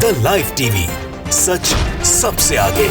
The live TV, सच सबसे आगे।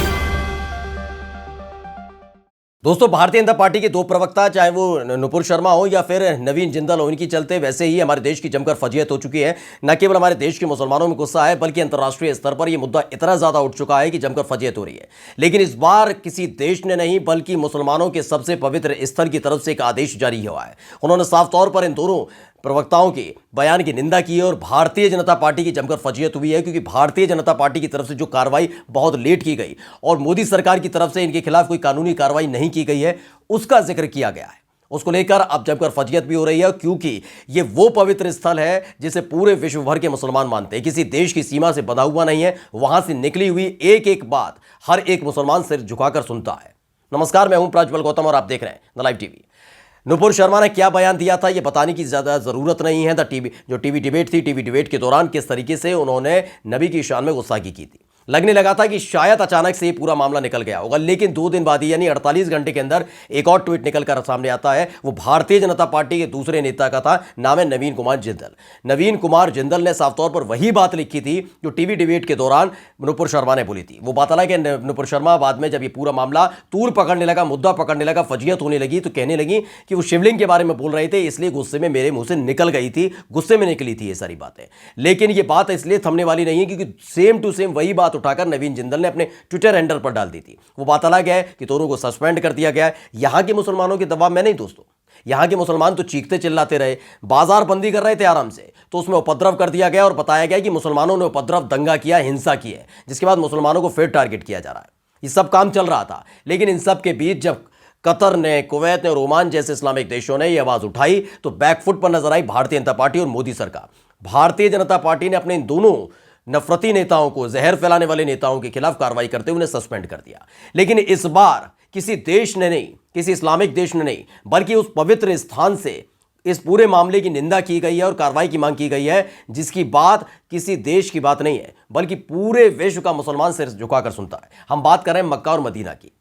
दोस्तों, भारतीय जनता पार्टी के दो प्रवक्ता, चाहे वो नुपुर शर्मा हो या फिर नवीन जिंदल हो, इनकी चलते वैसे ही हमारे देश की जमकर फजीयत हो चुकी है। न केवल हमारे देश के मुसलमानों में गुस्सा है, बल्कि अंतर्राष्ट्रीय स्तर पर यह मुद्दा इतना ज्यादा उठ चुका है कि जमकर फजीयत हो रही है। लेकिन इस बार किसी देश ने नहीं, बल्कि मुसलमानों के सबसे पवित्र स्थल की तरफ से एक आदेश जारी हुआ है। उन्होंने साफ तौर पर इन दोनों प्रवक्ताओं के बयान की निंदा की है और भारतीय जनता पार्टी की जमकर फजीयत हुई है, क्योंकि भारतीय जनता पार्टी की तरफ से जो कार्रवाई बहुत लेट की गई और मोदी सरकार की तरफ से इनके खिलाफ कोई कानूनी कार्रवाई नहीं की गई है, उसका जिक्र किया गया है। उसको लेकर अब जमकर फजीयत भी हो रही है, क्योंकि ये वो पवित्र स्थल है जिसे पूरे विश्व भर के मुसलमान मानते हैं। किसी देश की सीमा से बंधा हुआ नहीं है, वहां से निकली हुई एक एक बात हर एक मुसलमान सिर झुकाकर सुनता है। नमस्कार, मैं हूं प्रज्वल गौतम और आप देख रहे हैं the live TV. Nupur Sharma ने क्या बयान दिया था, यह बताने की ज्यादा जरूरत नहीं है। टीवी डिबेट थी, टीवी डिबेट के दौरान किस तरीके से उन्होंने नबी की शान में गुस्ताखी की थी। लगने लगा था कि शायद अचानक से ये पूरा मामला निकल गया होगा, लेकिन 2 दिन बाद यानी 48 घंटे के अंदर एक और ट्वीट निकलकर सामने आता है। वो भारतीय जनता पार्टी के दूसरे नेता का था, नाम है नवीन कुमार जिंदल। नवीन कुमार जिंदल ने साफ तौर पर वही बात लिखी थी जो टीवी डिबेट के दौरान नुपुर शर्मा ने बोली थी। वो बात अलग है, नुपुर शर्मा बाद में जब ये पूरा मामला तूल पकड़ने लगा, मुद्दा पकड़ने लगा, फजीयत होने लगी, तो कहने लगी कि वो शिवलिंग के बारे में बोल रहे थे, इसलिए गुस्से में मेरे मुंह से निकल गई थी, गुस्से में निकली थी ये सारी बातें। लेकिन ये बात इसलिए थमने वाली नहीं है, क्योंकि सेम टू सेम वही बात उठाकर नवीन जिंदल ने अपने ट्विटर हैंडल पर डाल दी थी। वो बात अलग है कि दोनों को सस्पेंड कर दिया गया है। यहां के मुसलमानों के दबाव में नहीं दोस्तों, यहां के मुसलमान तो चीखते चिल्लाते रहे, बाजार बंदी कर रहे थे आराम से, तो उसमें उपद्रव कर दिया गया और बताया गया कि मुसलमानों ने उपद्रव, दंगा किया, हिंसा की है, जिसके बाद मुसलमानों को फिर टारगेट किया जा रहा है। ये सब काम चल रहा था, लेकिन इन सब के बीच जब कतर ने, कुवैत ने और ओमान जैसे इस्लामिक देशों ने यह आवाज उठाई, तो बैकफुट पर नजर आई भारतीय जनता पार्टी और मोदी सरकार। भारतीय जनता पार्टी ने अपने इन दोनों नफरती नेताओं को, जहर फैलाने वाले नेताओं के खिलाफ कार्रवाई करते हुए उन्हें सस्पेंड कर दिया। लेकिन इस बार किसी देश ने नहीं, किसी इस्लामिक देश ने नहीं, बल्कि उस पवित्र स्थान से इस पूरे मामले की निंदा की गई है और कार्रवाई की मांग की गई है, जिसकी बात किसी देश की बात नहीं है, बल्कि पूरे विश्व का मुसलमान सिर झुकाकर सुनता है। हम बात कर रहे हैं मक्का और मदीना की।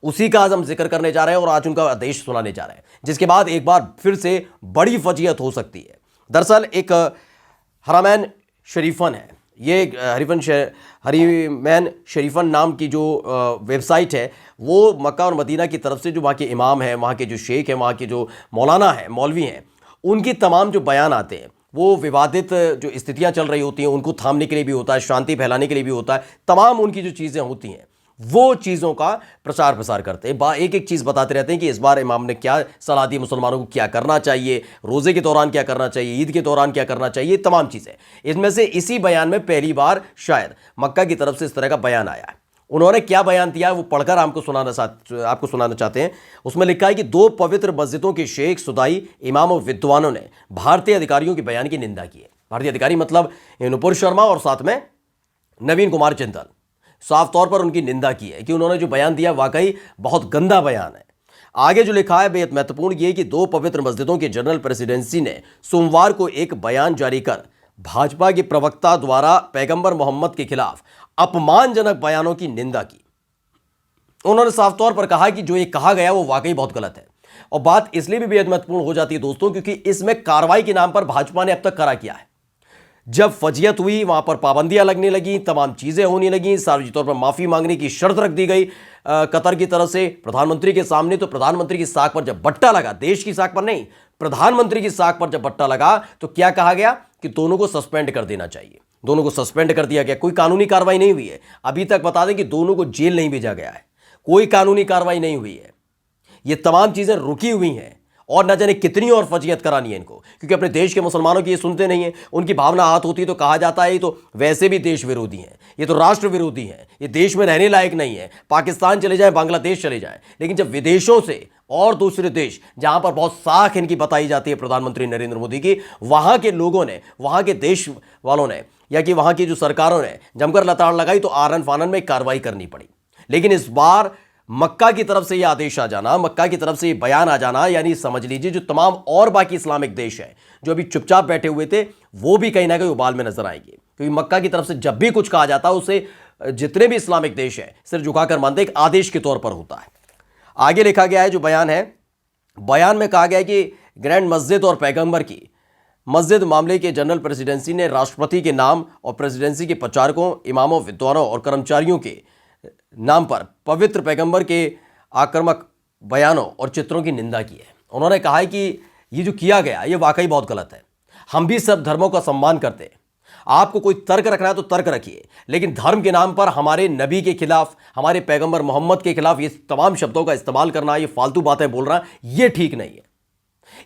उसी का आज हम जिक्र करने जा रहे हैं और आज उनका आदेश सुनाने जा रहे हैं, जिसके बाद एक बार फिर से बड़ी फजीयत हो सकती है। दरअसल एक हरमैन शरीफन है, ये हरीमैन शरीफन नाम की जो वेबसाइट है, वो मक्का और मदीना की तरफ से जो वहाँ के इमाम हैं, वहाँ के जो शेख हैं, वहाँ के जो मौलाना हैं, मौलवी हैं, उनकी तमाम जो बयान आते हैं, वो विवादित जो स्थितियाँ चल रही होती हैं उनको थामने के लिए भी होता है, शांति फैलाने के लिए भी होता है। तमाम उनकी जो चीज़ें होती हैं, वो चीज़ों का प्रचार प्रसार करते हैं, एक एक चीज़ बताते रहते हैं कि इस बार इमाम ने क्या सलाह दी, मुसलमानों को क्या करना चाहिए, रोज़े के दौरान क्या करना चाहिए, ईद के दौरान क्या करना चाहिए, तमाम चीज़ें। इसमें से इसी बयान में पहली बार शायद मक्का की तरफ से इस तरह का बयान आया है। उन्होंने क्या बयान दिया है वो पढ़कर आपको सुनाना चाहते हैं। उसमें लिखा है कि 2 पवित्र मस्जिदों के शेख, सुदाई, इमाम और विद्वानों ने भारतीय अधिकारियों के बयान की निंदा की है। भारतीय अधिकारी मतलब नुपुर शर्मा और साथ में नवीन कुमार जिंदल, साफ तौर पर उनकी निंदा की है कि उन्होंने जो बयान दिया वाकई बहुत गंदा बयान है। आगे जो लिखा है बेहद महत्वपूर्ण, ये कि 2 पवित्र मस्जिदों के जनरल प्रेसिडेंसी ने सोमवार को एक बयान जारी कर भाजपा के प्रवक्ता द्वारा पैगंबर मोहम्मद के खिलाफ अपमानजनक बयानों की निंदा की। उन्होंने साफ तौर पर कहा कि जो ये कहा गया वो वाकई बहुत गलत है। और बात इसलिए भी बेहद महत्वपूर्ण हो जाती है दोस्तों, क्योंकि इसमें कार्रवाई के नाम पर भाजपा ने अब तक करा किया है। जब फजीयत हुई, वहां पर पाबंदियां लगने लगी, तमाम चीजें होने लगी, सार्वजनिक तौर पर माफी मांगने की शर्त रख दी गई कतर की तरफ से प्रधानमंत्री के सामने। तो प्रधानमंत्री की साख पर जब बट्टा लगा, देश की साख पर नहीं, प्रधानमंत्री की साख पर जब बट्टा लगा, तो क्या कहा गया कि दोनों को सस्पेंड कर देना चाहिए। दोनों को सस्पेंड कर दिया गया, कोई कानूनी कार्रवाई नहीं हुई है। अभी तक बता दें कि दोनों को जेल नहीं भेजा गया है, कोई कानूनी कार्रवाई नहीं हुई है। ये तमाम चीजें रुकी हुई हैं और न जाने कितनी और फजीयत करानी है इनको, क्योंकि अपने देश के मुसलमानों की ये सुनते नहीं हैं। उनकी भावना आहत होती है तो कहा जाता है ये तो वैसे भी देश विरोधी हैं, ये तो राष्ट्र विरोधी हैं, ये देश में रहने लायक नहीं है, पाकिस्तान चले जाएं, बांग्लादेश चले जाएं। लेकिन जब विदेशों से और दूसरे देश जहां पर बहुत साख इनकी बताई जाती है प्रधानमंत्री नरेंद्र मोदी की, वहां के लोगों ने, वहां के देश वालों ने या कि वहां की जो सरकारों ने जमकर लताड़ लगाई, तो आरन फानन में कार्रवाई करनी पड़ी। लेकिन इस बार मक्का की तरफ से यह आदेश आ जाना, मक्का की तरफ से यह बयान आ जाना, यानी समझ लीजिए जो तमाम और बाकी इस्लामिक देश हैं जो अभी चुपचाप बैठे हुए थे, वो भी कहीं ना कहीं उबाल में नजर आएंगे। क्योंकि मक्का की तरफ से जब भी कुछ कहा जाता है, उसे जितने भी इस्लामिक देश हैं सिर झुकाकर मानते, एक आदेश के तौर पर होता है। आगे लिखा गया है जो बयान है, बयान में कहा गया है कि ग्रैंड मस्जिद और पैगंबर की मस्जिद मामले के जनरल प्रेसिडेंसी ने राष्ट्रपति के नाम और प्रेसिडेंसी के प्रचारकों, इमामों, विद्वानों और कर्मचारियों के नाम पर पवित्र पैगंबर के आक्रामक बयानों और चित्रों की निंदा की है। उन्होंने कहा है कि ये जो किया गया ये वाकई बहुत गलत है। हम भी सब धर्मों का सम्मान करते हैं। आपको कोई तर्क रखना है तो तर्क रखिए, लेकिन धर्म के नाम पर हमारे नबी के खिलाफ, हमारे पैगंबर मोहम्मद के खिलाफ ये तमाम शब्दों का इस्तेमाल करना, ये फालतू बातें बोलना, ये ठीक नहीं है।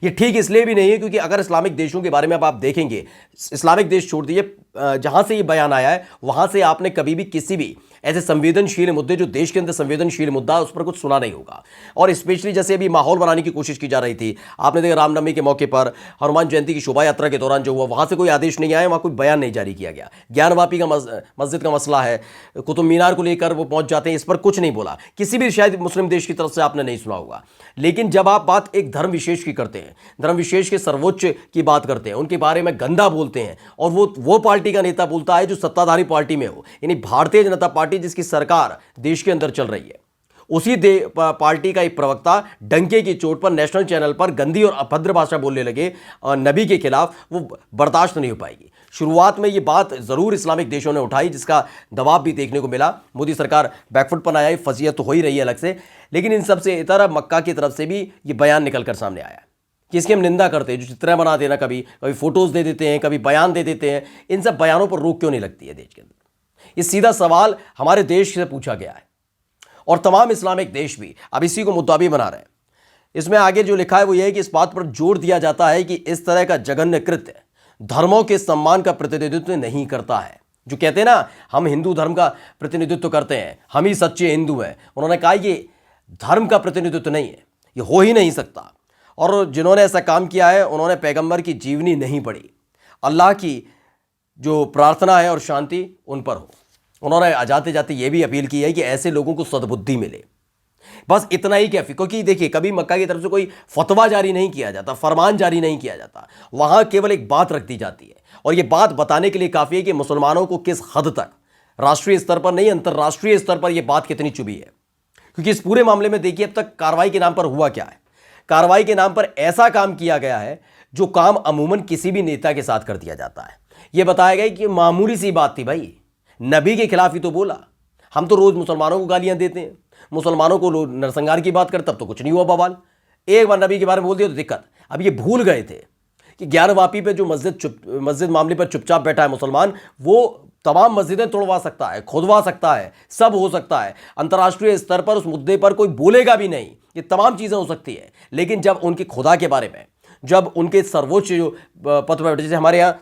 ये ठीक इसलिए भी नहीं है क्योंकि अगर इस्लामिक देशों के बारे में अब आप देखेंगे, इस्लामिक देश छोड़ दीजिए, जहां से ये बयान आया है वहां से आपने कभी भी किसी भी ऐसे संवेदनशील मुद्दे, जो देश के अंदर संवेदनशील मुद्दा है, उस पर कुछ सुना नहीं होगा। और स्पेशली जैसे अभी माहौल बनाने की कोशिश की जा रही थी, आपने देखा रामनवमी के मौके पर, हनुमान जयंती की शोभा यात्रा के दौरान जो हुआ, वहां से कोई आदेश नहीं आया, वहां कोई बयान नहीं जारी किया गया। ज्ञानवापी का मस्जिद का मसला है, कुतुब मीनार को लेकर वो पहुंच जाते हैं, इस पर कुछ नहीं बोला। किसी भी शायद मुस्लिम देश की तरफ से आपने नहीं सुना होगा। लेकिन जब आप बात एक धर्म विशेष की करते हैं, धर्म विशेष के सर्वोच्च की बात करते हैं, उनके बारे में गंदा बोलते हैं, और वो पार्टी का नेता बोलता है जो सत्ताधारी पार्टी में हो, यानी भारतीय जनता पार्टी जिसकी सरकार देश के अंदर चल रही है, उसी पार्टी का एक प्रवक्ता डंके की चोट पर नेशनल चैनल पर गंदी और अभद्र भाषा बोलने लगे नबी के खिलाफ, वो बर्दाश्त नहीं हो पाएगी। शुरुआत में ये बात जरूर इस्लामिक देशों ने उठाई, जिसका दबाव भी देखने को मिला। मोदी सरकार बैकफुट पर आया, फजीहत तो हो ही रही है अलग से, लेकिन इन सबसे इतर मक्का की तरफ से भी ये बयान निकलकर सामने आया कि इसकी हम निंदा करते हैं। जो चित्र बना देना, कभी फोटोज दे देते हैं, कभी बयान दे देते हैं, इन सब बयानों पर रोक क्यों नहीं लगती है देश के अंदर? ये सीधा सवाल हमारे देश से पूछा गया है और तमाम इस्लामिक देश भी अब इसी को मुद्दा भी बना रहे हैं। इसमें आगे जो लिखा है वो ये है कि इस बात पर जोर दिया जाता है कि इस तरह का जघन्य कृत्य धर्मों के सम्मान का प्रतिनिधित्व नहीं करता है। जो कहते हैं ना, हम हिंदू धर्म का प्रतिनिधित्व करते हैं, हम ही सच्चे हिंदू हैं, उन्होंने कहा ये धर्म का प्रतिनिधित्व नहीं है, ये हो ही नहीं सकता। और जिन्होंने ऐसा काम किया है उन्होंने पैगंबर की जीवनी नहीं पढ़ी। अल्लाह की जो प्रार्थना है और शांति उन पर हो। उन्होंने जाते जाते ये भी अपील की है कि ऐसे लोगों को सद्बुद्धि मिले। बस इतना ही काफी, क्योंकि देखिए कभी मक्का की तरफ से कोई फतवा जारी नहीं किया जाता, फरमान जारी नहीं किया जाता, वहां केवल एक बात रख दी जाती है, और ये बात बताने के लिए काफी है कि मुसलमानों को किस हद तक राष्ट्रीय स्तर पर नहीं, अंतर्राष्ट्रीय स्तर पर यह बात कितनी चुभी है। क्योंकि इस पूरे मामले में देखिए अब तक कार्रवाई के नाम पर हुआ क्या है। कार्रवाई के नाम पर ऐसा काम किया गया है जो काम अमूमन किसी भी नेता के साथ कर दिया जाता है। यह बताया गया कि मामूली सी बात थी भाई, नबी के खिलाफ ही तो बोला। हम तो रोज मुसलमानों को गालियां देते हैं, मुसलमानों को नरसंहार की बात करते, तब तो कुछ नहीं हुआ बवाल। एक बार नबी के बारे में बोल दिया तो दिक्कत। अब ये भूल गए थे कि ज्ञानवापी पे जो मस्जिद मामले पर चुपचाप बैठा है मुसलमान, वो तमाम मस्जिदें तोड़वा सकता है, खोदवा सकता है, सब हो सकता है। अंतर्राष्ट्रीय स्तर पर उस मुद्दे पर कोई बोलेगा भी नहीं, ये तमाम चीज़ें हो सकती है। लेकिन जब उनकी खुदा के बारे में, जब उनके सर्वोच्च जो पद पर, जैसे हमारे यहाँ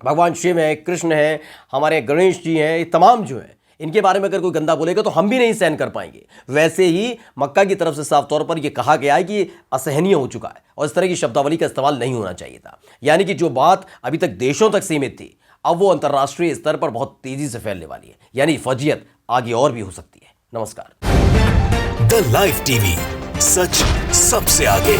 भगवान शिव है, कृष्ण है, हमारे गणेश जी हैं, ये तमाम जो हैं, इनके बारे में अगर कोई गंदा बोलेगा तो हम भी नहीं सहन कर पाएंगे। वैसे ही मक्का की तरफ से साफ तौर पर यह कहा गया है कि असहनीय हो चुका है और इस तरह की शब्दावली का इस्तेमाल नहीं होना चाहिए था। यानी कि जो बात अभी तक देशों तक सीमित थी, अब वो अंतर्राष्ट्रीय स्तर पर बहुत तेजी से फैलने वाली है। यानी फजीयत आगे और भी हो सकती है। नमस्कार। द लाइव टीवी, सच सबसे आगे।